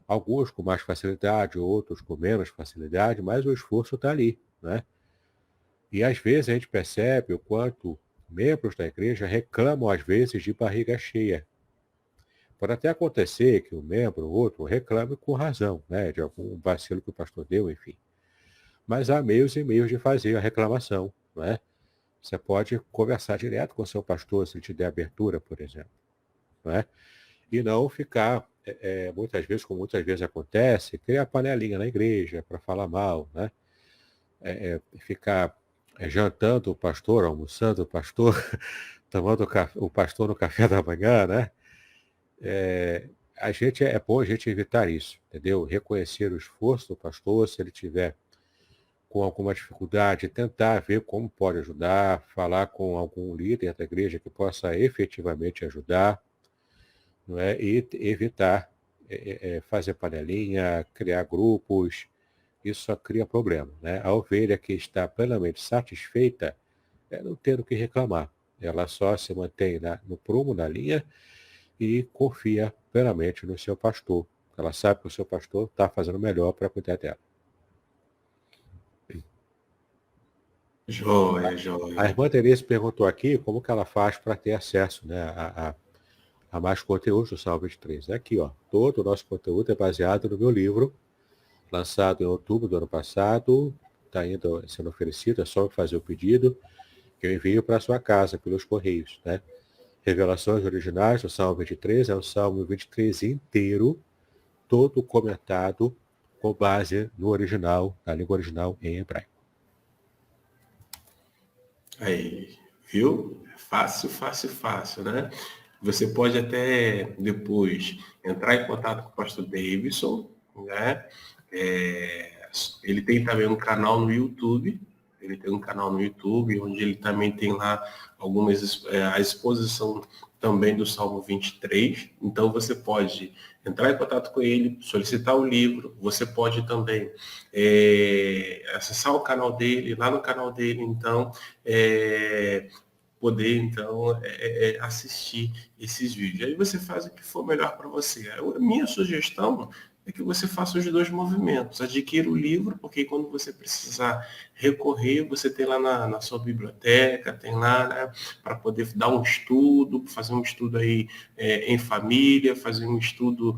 Alguns com mais facilidade, outros com menos facilidade, mas o esforço está ali, né? E às vezes a gente percebe o quanto membros da igreja reclamam às vezes de barriga cheia. Pode até acontecer que um membro ou outro reclame com razão, né, de algum vacilo que o pastor deu, enfim. Mas há meios e meios de fazer a reclamação, não é? Você pode conversar direto com o seu pastor, se ele te der abertura, por exemplo, não é? E não ficar, muitas vezes, como muitas vezes acontece, criar panelinha na igreja para falar mal, né? Ficar jantando o pastor, almoçando o pastor, tomando o pastor no café da manhã, né? É bom a gente evitar isso, entendeu? Reconhecer o esforço do pastor, se ele tiver com alguma dificuldade, tentar ver como pode ajudar, falar com algum líder da igreja que possa efetivamente ajudar, não é? E evitar fazer panelinha, criar grupos, isso só cria problema, né? A ovelha que está plenamente satisfeita, não tem o que reclamar. Ela só se mantém no prumo, na linha, e confia plenamente no seu pastor. Ela sabe que o seu pastor está fazendo o melhor para cuidar dela. Joia, A joia. irmã Denise perguntou aqui como que ela faz para ter acesso, né, a mais conteúdo do Salmo 23. É aqui, ó. Todo o nosso conteúdo é baseado no meu livro, lançado em outubro do ano passado. Está ainda sendo oferecido, é só fazer o pedido, que eu envio para a sua casa, pelos correios, né? Revelações originais do Salmo 23, é o Salmo 23 inteiro, todo comentado com base no original, na língua original em hebraico. Aí, viu? Fácil, fácil, fácil, né? Você pode até depois entrar em contato com o pastor Davidson, né? Ele tem também um canal no YouTube. Ele tem um canal no YouTube, onde ele também tem lá a exposição também do Salmo 23. Então você pode entrar em contato com ele, solicitar o livro. Você pode também acessar o canal dele, lá no canal dele, então, poder então assistir esses vídeos. Aí você faz o que for melhor para você. A minha sugestão, é que você faça os dois movimentos. Adquira o livro, porque quando você precisar recorrer, você tem lá na sua biblioteca, tem lá, né, para poder dar um estudo, fazer um estudo aí em família, fazer um estudo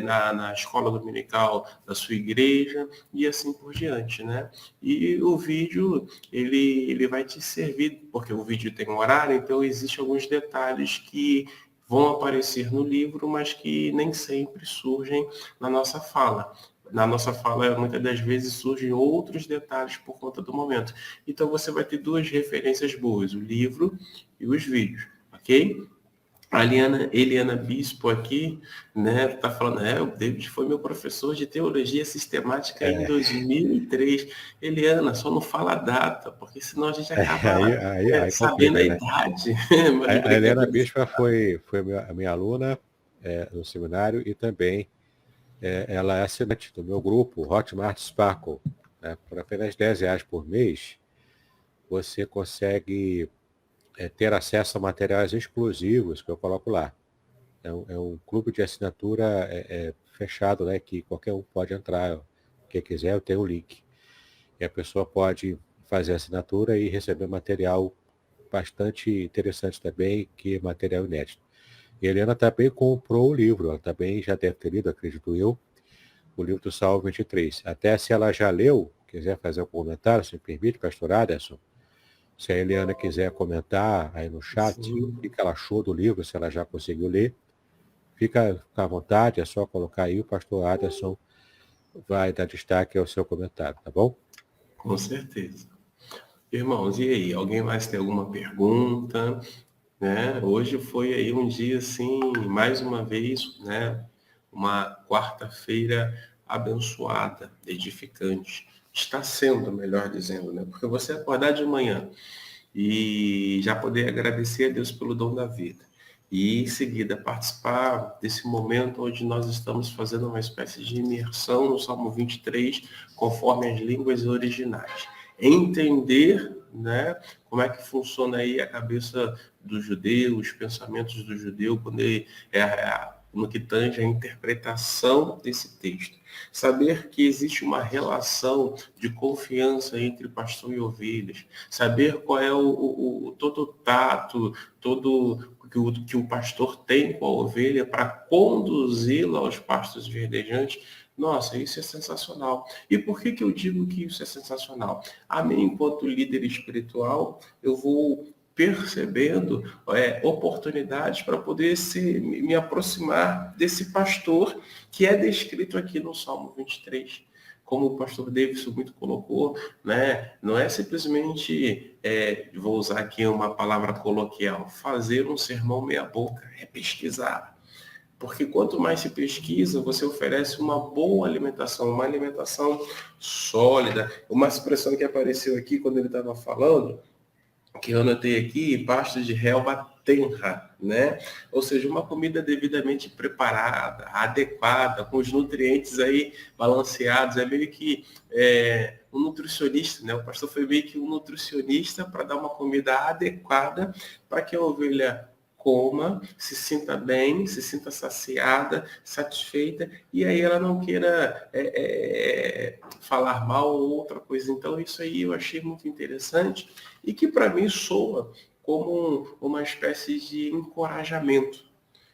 na escola dominical da sua igreja e assim por diante, né? E o vídeo, ele vai te servir, porque o vídeo tem um horário, então existem alguns detalhes que vão aparecer no livro, mas que nem sempre surgem na nossa fala. Na nossa fala, muitas das vezes surgem outros detalhes por conta do momento. Então, você vai ter duas referências boas, o livro e os vídeos, ok? A Eliana Bispo aqui, né, tá falando, o David foi meu professor de teologia sistemática em 2003. Eliana, só não fala a data, porque senão a gente acaba Aí sabendo a complica, né? idade. Mas A Helena brincadeira. Bispa foi a minha aluna no seminário e também ela é assinante do meu grupo, Hotmart Sparkle. Né? Por apenas R$ 10 por mês, você consegue ter acesso a materiais exclusivos que eu coloco lá. É um clube de assinatura fechado, né? Que qualquer um pode entrar. Quem quiser, eu tenho o link. E a pessoa pode fazer a assinatura e receber material bastante interessante também, que é material inédito. E a Helena também comprou o livro, ela também já deve ter lido, acredito eu, o livro do Salmo 23. Até se ela já leu, quiser fazer um comentário, se me permite, pastor Aderson, se a Eliana quiser comentar aí no chat, o que ela achou do livro, se ela já conseguiu ler, fica à vontade, é só colocar aí, o pastor Aderson vai dar destaque ao seu comentário, tá bom? Com certeza. Irmãos, e aí? Alguém mais tem alguma pergunta? Né? Hoje foi aí um dia, assim, mais uma vez, né? Uma quarta-feira abençoada, edificante. Está sendo, melhor dizendo, né? Porque você acordar de manhã e já poder agradecer a Deus pelo dom da vida. E em seguida participar desse momento onde nós estamos fazendo uma espécie de imersão no Salmo 23, conforme as línguas originais. Entender, né, como é que funciona aí a cabeça do judeu, os pensamentos do judeu, quando ele no que tange a interpretação desse texto. Saber que existe uma relação de confiança entre pastor e ovelhas. Saber qual é todo o tato, todo que o pastor tem com a ovelha para conduzi-la aos pastos verdejantes. Nossa, isso é sensacional. E por que eu digo que isso é sensacional? A mim, enquanto líder espiritual, eu vou percebendo oportunidades para poder me aproximar desse pastor que é descrito aqui no Salmo 23. Como o pastor Davidson muito colocou, né? Não é simplesmente, vou usar aqui uma palavra coloquial, fazer um sermão meia boca, é pesquisar. Porque quanto mais se pesquisa, você oferece uma boa alimentação, uma alimentação sólida. Uma expressão que apareceu aqui quando ele estava falando, que eu anotei aqui, pastos de relva tenra, né? Ou seja, uma comida devidamente preparada, adequada, com os nutrientes aí balanceados. É meio que um nutricionista, né? O pastor foi meio que um nutricionista para dar uma comida adequada para que a ovelha coma, se sinta bem, se sinta saciada, satisfeita, e aí ela não queira falar mal ou outra coisa. Então, isso aí eu achei muito interessante e que para mim soa como uma espécie de encorajamento.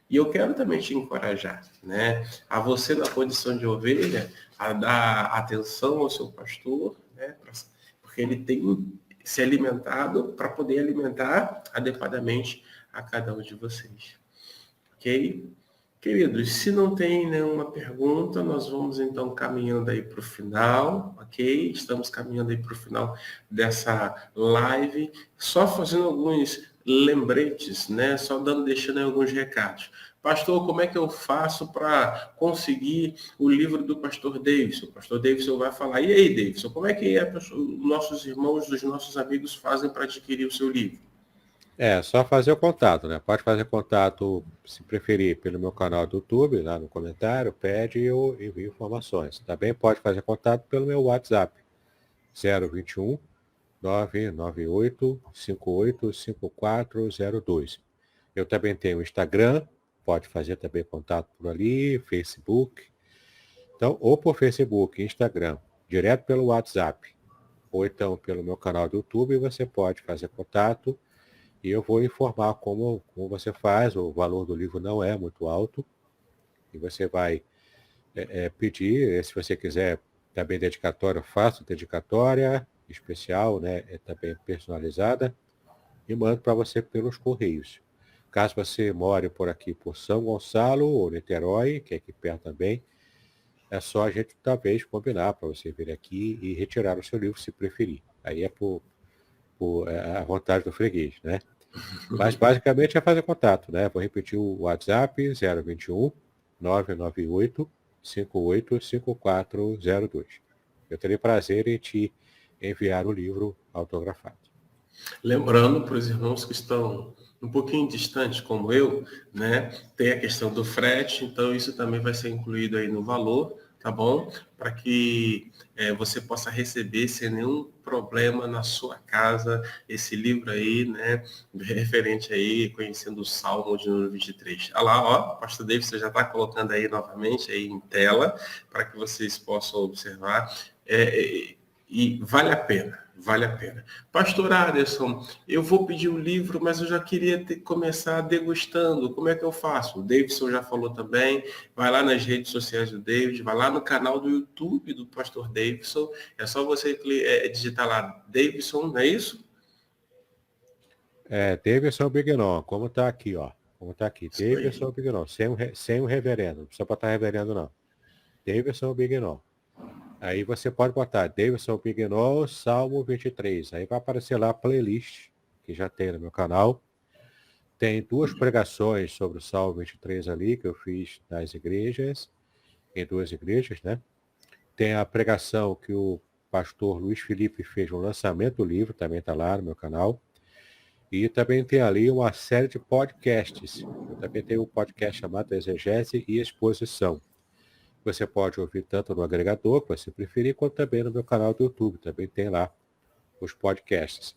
E eu quero também te encorajar, né? A você na condição de ovelha, a dar atenção ao seu pastor, né? Porque ele tem se alimentado para poder alimentar adequadamente a cada um de vocês. Ok? Queridos, se não tem nenhuma pergunta, nós vamos então caminhando aí para o final, ok? Estamos caminhando aí para o final dessa live, só fazendo alguns lembretes, né? Só deixando aí alguns recados. Pastor, como é que eu faço para conseguir o livro do pastor Davidson? O pastor Davidson vai falar, e aí, Davidson, como é que nossos irmãos, os nossos amigos fazem para adquirir o seu livro? Só fazer o contato, né? Pode fazer contato, se preferir, pelo meu canal do YouTube, lá no comentário, pede e eu envio informações. Também pode fazer contato pelo meu WhatsApp, 021 998 585402. Eu também tenho o Instagram, pode fazer também contato por ali, Facebook. Então, ou por Facebook, Instagram, direto pelo WhatsApp, ou então pelo meu canal do YouTube, você pode fazer contato e eu vou informar como você faz. O valor do livro não é muito alto e você vai pedir, se você quiser também dedicatória, eu faço dedicatória especial, né, também personalizada, e mando para você pelos correios. Caso você more por aqui por São Gonçalo ou Niterói, que é aqui perto também, é só a gente talvez combinar para você vir aqui e retirar o seu livro se preferir. Aí é por a vontade do freguês, né? Mas basicamente é fazer contato, né? Vou repetir o WhatsApp 021 998 585402. Eu terei prazer em te enviar o livro autografado. Lembrando para os irmãos que estão um pouquinho distantes, como eu, né? Tem a questão do frete, então isso também vai ser incluído aí no valor, tá bom? Para que você possa receber sem nenhum problema na sua casa esse livro aí, né? Referente aí, conhecendo o Salmo de número 23. Olha lá, ó, o pastor David, você já está colocando aí novamente aí em tela, para que vocês possam observar. E vale a pena, vale a pena. Pastor Aderson, eu vou pedir o livro, mas eu já queria começar degustando. Como é que eu faço? O Davidson já falou também. Vai lá nas redes sociais do David, vai lá no canal do YouTube do Pastor Davidson. É só você digitar lá Davidson, não é isso? Davidson Bignon, como está aqui, ó. Como está aqui. Isso Davidson aí. Bignon, sem o reverendo. Não precisa botar reverendo, não. Davidson Bignon. Aí você pode botar Davidson Bignon, Salmo 23. Aí vai aparecer lá a playlist, que já tem no meu canal. Tem 2 pregações sobre o Salmo 23 ali, que eu fiz nas igrejas, em 2 igrejas, né? Tem a pregação que o pastor Luiz Felipe fez no lançamento do livro, também está lá no meu canal. E também tem ali uma série de podcasts. Eu também tenho um podcast chamado Exegese e Exposição. Você pode ouvir tanto no agregador, que você preferir, quanto também no meu canal do YouTube. Também tem lá os podcasts.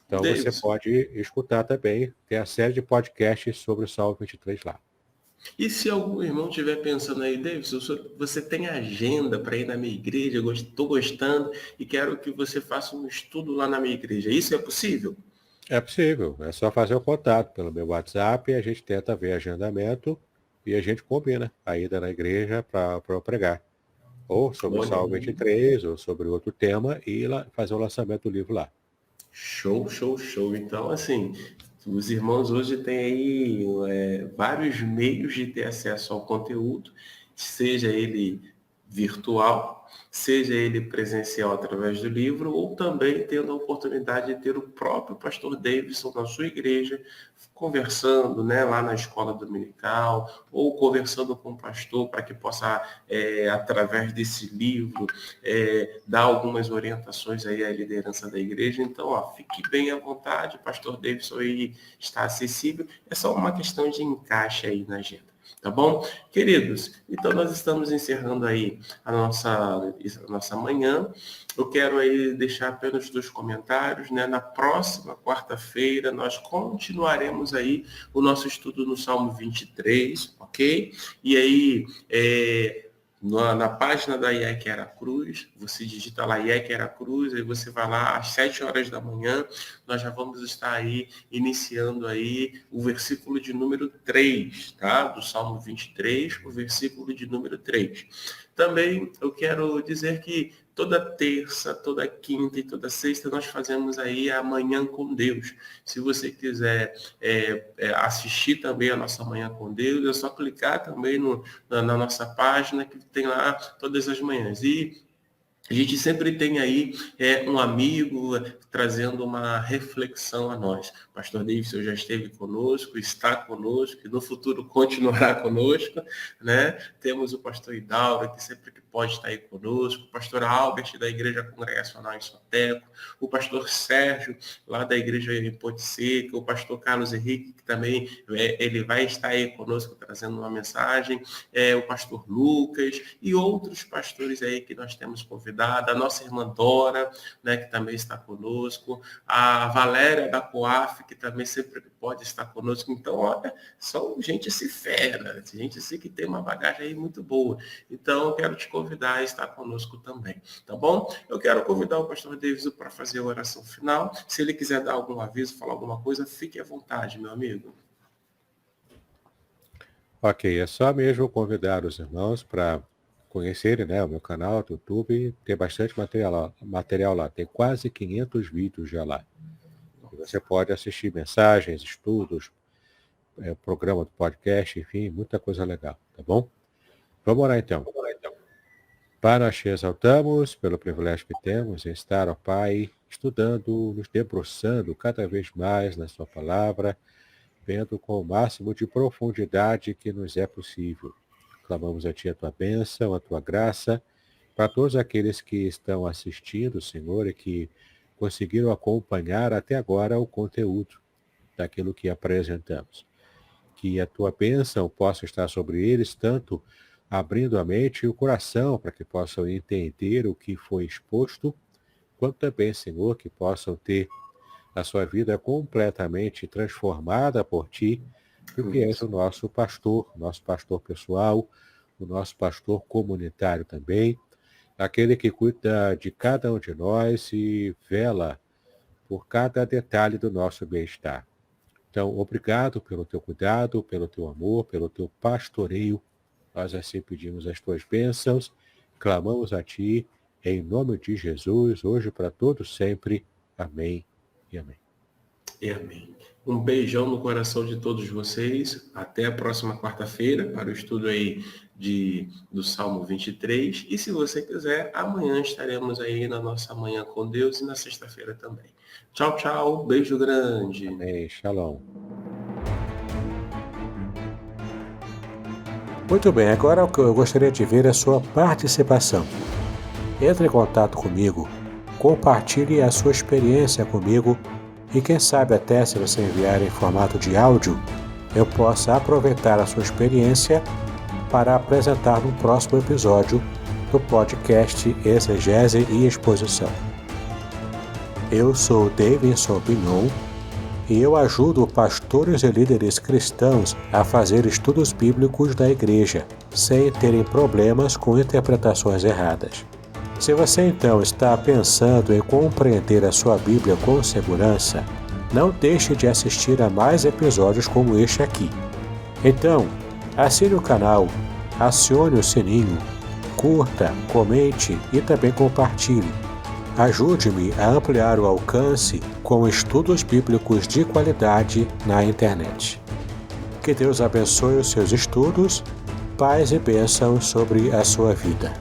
Então você pode escutar também. Tem a série de podcasts sobre o Salmo 23 lá. E se algum irmão estiver pensando aí, Davidson, você tem agenda para ir na minha igreja, eu estou gostando e quero que você faça um estudo lá na minha igreja. Isso é possível? É possível. É só fazer o contato pelo meu WhatsApp e a gente tenta ver agendamento e a gente combina a ida na igreja para eu pregar. Ou sobre o Salmo 23, ou sobre outro tema, e fazer o lançamento do livro lá. Show, show, show. Então, assim, os irmãos hoje têm aí vários meios de ter acesso ao conteúdo, seja ele virtual, seja ele presencial através do livro, ou também tendo a oportunidade de ter o próprio pastor Davidson na sua igreja, conversando, né, lá na escola dominical, ou conversando com o pastor para que possa, através desse livro, dar algumas orientações aí à liderança da igreja. Então, ó, fique bem à vontade, o pastor Davidson aí está acessível, é só uma questão de encaixe aí na agenda. Tá bom? Queridos, então nós estamos encerrando aí a nossa manhã. Eu quero aí deixar apenas 2 comentários, né? Na próxima quarta-feira nós continuaremos aí o nosso estudo no Salmo 23, ok? E aí, na página da IEC Aracruz, você digita lá IEC Aracruz, aí você vai lá às 7 horas da manhã, nós já vamos estar aí iniciando aí o versículo de número 3, tá? Do Salmo 23, o versículo de número 3. Também eu quero dizer que toda terça, toda quinta e toda sexta nós fazemos aí a Manhã com Deus. Se você quiser assistir também a nossa Manhã com Deus, é só clicar também na nossa página que tem lá todas as manhãs. E a gente sempre tem aí um amigo trazendo uma reflexão a nós. Pastor Davidson já esteve conosco, está conosco e no futuro continuará conosco, né? Temos o pastor Hidalgo, que sempre que pode estar aí conosco, o pastor Albert, da Igreja Congregacional em Soteco, o pastor Sérgio, lá da Igreja em Ponte Seca, o pastor Carlos Henrique, que também ele vai estar aí conosco trazendo uma mensagem, o pastor Lucas e outros pastores aí que nós temos convidado, a nossa irmã Dora, né, que também está conosco, a Valéria da Coaf, que também sempre pode estar conosco. Então, olha, são gente se fera, gente assim que tem uma bagagem aí muito boa. Então, eu quero te convidar a estar conosco também, tá bom? Eu quero convidar o pastor Davis para fazer a oração final. Se ele quiser dar algum aviso, falar alguma coisa, fique à vontade, meu amigo. Ok, é só mesmo convidar os irmãos para conhecerem, né, o meu canal do YouTube. Tem bastante material lá. Tem quase 500 vídeos já lá. E você pode assistir mensagens, estudos, programa do podcast, enfim, muita coisa legal, tá bom? Vamos orar então. Pai, nós te exaltamos pelo privilégio que temos em estar, ó Pai, estudando, nos debruçando cada vez mais na sua palavra, vendo com o máximo de profundidade que nos é possível. Clamamos a Ti a Tua bênção, a Tua graça, para todos aqueles que estão assistindo, Senhor, e que conseguiram acompanhar até agora o conteúdo daquilo que apresentamos. Que a Tua bênção possa estar sobre eles, tanto abrindo a mente e o coração, para que possam entender o que foi exposto, quanto também, Senhor, que possam ter a sua vida completamente transformada por Ti, porque és o nosso pastor pessoal, o nosso pastor comunitário também, aquele que cuida de cada um de nós e vela por cada detalhe do nosso bem-estar. Então, obrigado pelo Teu cuidado, pelo Teu amor, pelo Teu pastoreio. Nós assim pedimos as Tuas bênçãos, clamamos a Ti, em nome de Jesus, hoje para todos sempre. Amém e amém. E amém. Um beijão no coração de todos vocês. Até a próxima quarta-feira para o estudo aí do Salmo 23. E se você quiser, amanhã estaremos aí na nossa Manhã com Deus e na sexta-feira também. Tchau, tchau. Beijo grande. Amém. Shalom. Muito bem, agora o que eu gostaria de ver é a sua participação. Entre em contato comigo, compartilhe a sua experiência comigo e quem sabe até se você enviar em formato de áudio, eu possa aproveitar a sua experiência para apresentar no próximo episódio do podcast Exegese e Exposição. Eu sou Davidson Bignon e eu ajudo pastores e líderes cristãos a fazer estudos bíblicos da igreja, sem terem problemas com interpretações erradas. Se você então está pensando em compreender a sua Bíblia com segurança, não deixe de assistir a mais episódios como este aqui. Então, assine o canal, acione o sininho, curta, comente e também compartilhe. Ajude-me a ampliar o alcance com estudos bíblicos de qualidade na internet. Que Deus abençoe os seus estudos, paz e bênção sobre a sua vida.